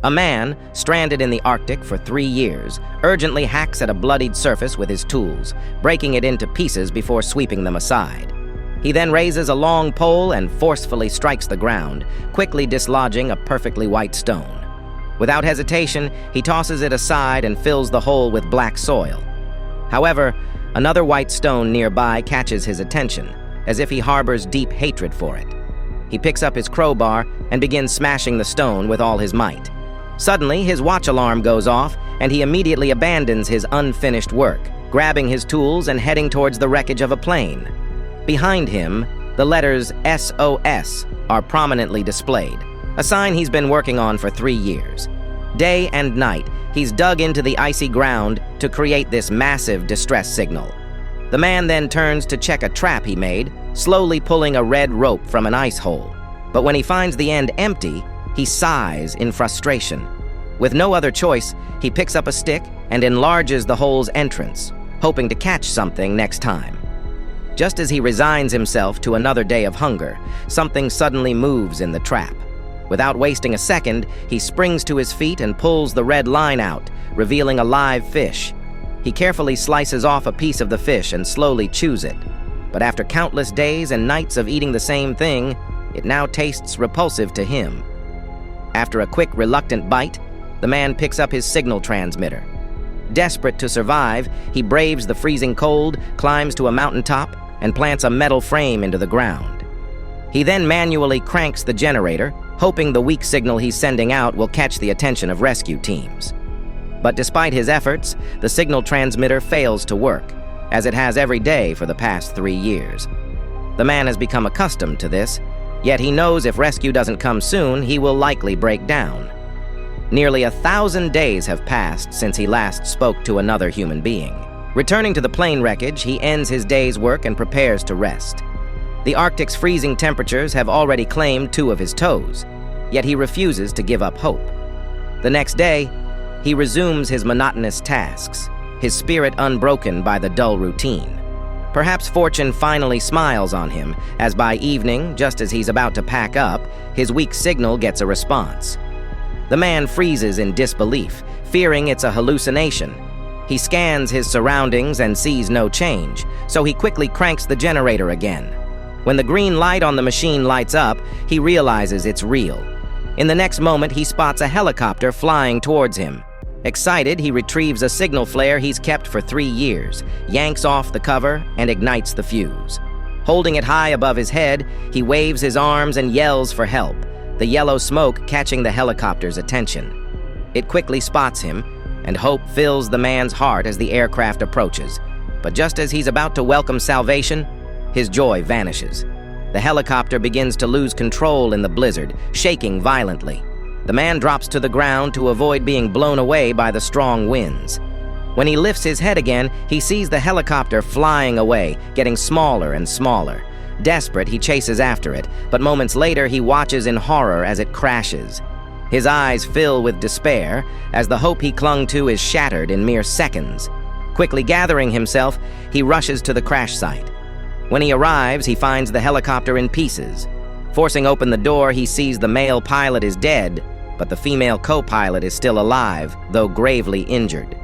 A man, stranded in the Arctic for 3 years, urgently hacks at a bloodied surface with his tools, breaking it into pieces before sweeping them aside. He then raises a long pole and forcefully strikes the ground, quickly dislodging a perfectly white stone. Without hesitation, he tosses it aside and fills the hole with black soil. However, another white stone nearby catches his attention, as if he harbors deep hatred for it. He picks up his crowbar and begins smashing the stone with all his might. Suddenly, his watch alarm goes off, and he immediately abandons his unfinished work, grabbing his tools and heading towards the wreckage of a plane. Behind him, the letters SOS are prominently displayed, a sign he's been working on for 3 years. Day and night, he's dug into the icy ground to create this massive distress signal. The man then turns to check a trap he made, slowly pulling a red rope from an ice hole. But when he finds the end empty, he sighs in frustration. With no other choice, he picks up a stick and enlarges the hole's entrance, hoping to catch something next time. Just as he resigns himself to another day of hunger, something suddenly moves in the trap. Without wasting a second, he springs to his feet and pulls the red line out, revealing a live fish. He carefully slices off a piece of the fish and slowly chews it. But after countless days and nights of eating the same thing, it now tastes repulsive to him. After a quick, reluctant bite, the man picks up his signal transmitter. Desperate to survive, he braves the freezing cold, climbs to a mountaintop, and plants a metal frame into the ground. He then manually cranks the generator, hoping the weak signal he's sending out will catch the attention of rescue teams. But despite his efforts, the signal transmitter fails to work, as it has every day for the past 3 years. The man has become accustomed to this, yet he knows if rescue doesn't come soon, he will likely break down. Nearly 1,000 days have passed since he last spoke to another human being. Returning to the plane wreckage, he ends his day's work and prepares to rest. The Arctic's freezing temperatures have already claimed 2 of his toes, yet he refuses to give up hope. The next day, he resumes his monotonous tasks, his spirit unbroken by the dull routine. Perhaps fortune finally smiles on him, as by evening, just as he's about to pack up, his weak signal gets a response. The man freezes in disbelief, fearing it's a hallucination. He scans his surroundings and sees no change, so he quickly cranks the generator again. When the green light on the machine lights up, he realizes it's real. In the next moment, he spots a helicopter flying towards him. Excited, he retrieves a signal flare he's kept for 3 years, yanks off the cover, and ignites the fuse. Holding it high above his head, he waves his arms and yells for help, the yellow smoke catching the helicopter's attention. It quickly spots him, and hope fills the man's heart as the aircraft approaches. But just as he's about to welcome salvation, his joy vanishes. The helicopter begins to lose control in the blizzard, shaking violently. The man drops to the ground to avoid being blown away by the strong winds. When he lifts his head again, he sees the helicopter flying away, getting smaller and smaller. Desperate, he chases after it, but moments later he watches in horror as it crashes. His eyes fill with despair as the hope he clung to is shattered in mere seconds. Quickly gathering himself, he rushes to the crash site. When he arrives, he finds the helicopter in pieces. Forcing open the door, he sees the male pilot is dead, but the female co-pilot is still alive, though gravely injured.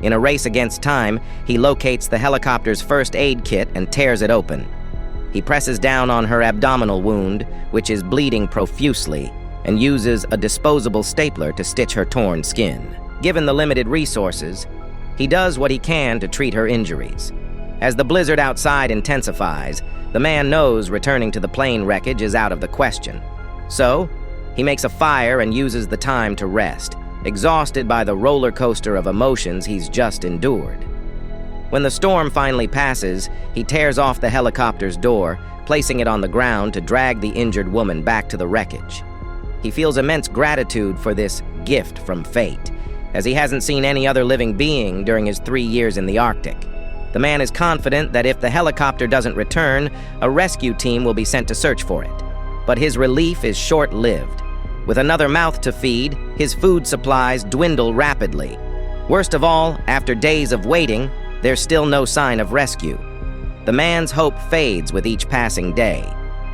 In a race against time, he locates the helicopter's first aid kit and tears it open. He presses down on her abdominal wound, which is bleeding profusely, and uses a disposable stapler to stitch her torn skin. Given the limited resources, he does what he can to treat her injuries. As the blizzard outside intensifies, the man knows returning to the plane wreckage is out of the question. So, he makes a fire and uses the time to rest, exhausted by the roller coaster of emotions he's just endured. When the storm finally passes, he tears off the helicopter's door, placing it on the ground to drag the injured woman back to the wreckage. He feels immense gratitude for this gift from fate, as he hasn't seen any other living being during his 3 years in the Arctic. The man is confident that if the helicopter doesn't return, a rescue team will be sent to search for it. But his relief is short-lived. With another mouth to feed, his food supplies dwindle rapidly. Worst of all, after days of waiting, there's still no sign of rescue. The man's hope fades with each passing day.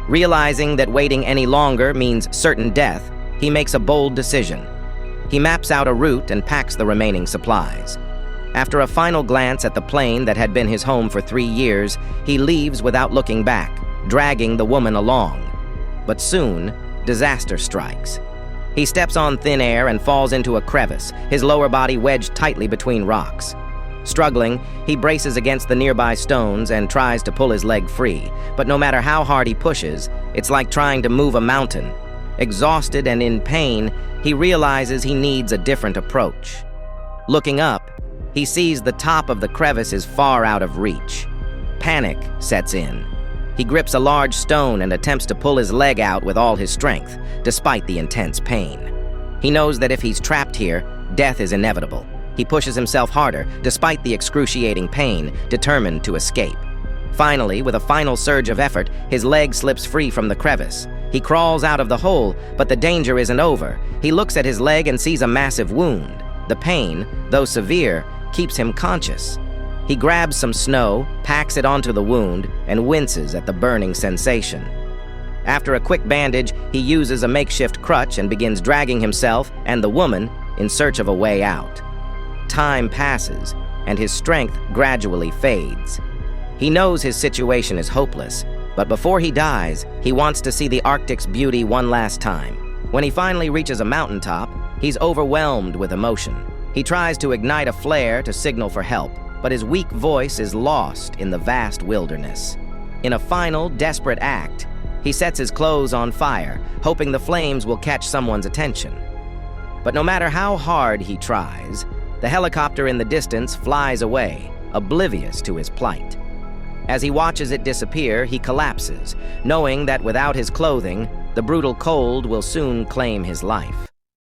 Realizing that waiting any longer means certain death, he makes a bold decision. He maps out a route and packs the remaining supplies. After a final glance at the plane that had been his home for 3 years, he leaves without looking back, dragging the woman along. But soon, disaster strikes. He steps on thin air and falls into a crevice, his lower body wedged tightly between rocks. Struggling, he braces against the nearby stones and tries to pull his leg free, but no matter how hard he pushes, it's like trying to move a mountain. Exhausted and in pain, he realizes he needs a different approach. Looking up, he sees the top of the crevice is far out of reach. Panic sets in. He grips a large stone and attempts to pull his leg out with all his strength, despite the intense pain. He knows that if he's trapped here, death is inevitable. He pushes himself harder, despite the excruciating pain, determined to escape. Finally, with a final surge of effort, his leg slips free from the crevice. He crawls out of the hole, but the danger isn't over. He looks at his leg and sees a massive wound. The pain, though severe, keeps him conscious. He grabs some snow, packs it onto the wound, and winces at the burning sensation. After a quick bandage, he uses a makeshift crutch and begins dragging himself and the woman in search of a way out. Time passes, and his strength gradually fades. He knows his situation is hopeless, but before he dies, he wants to see the Arctic's beauty one last time. When he finally reaches a mountaintop, he's overwhelmed with emotion. He tries to ignite a flare to signal for help, but his weak voice is lost in the vast wilderness. In a final, desperate act, he sets his clothes on fire, hoping the flames will catch someone's attention. But no matter how hard he tries, the helicopter in the distance flies away, oblivious to his plight. As he watches it disappear, he collapses, knowing that without his clothing, the brutal cold will soon claim his life.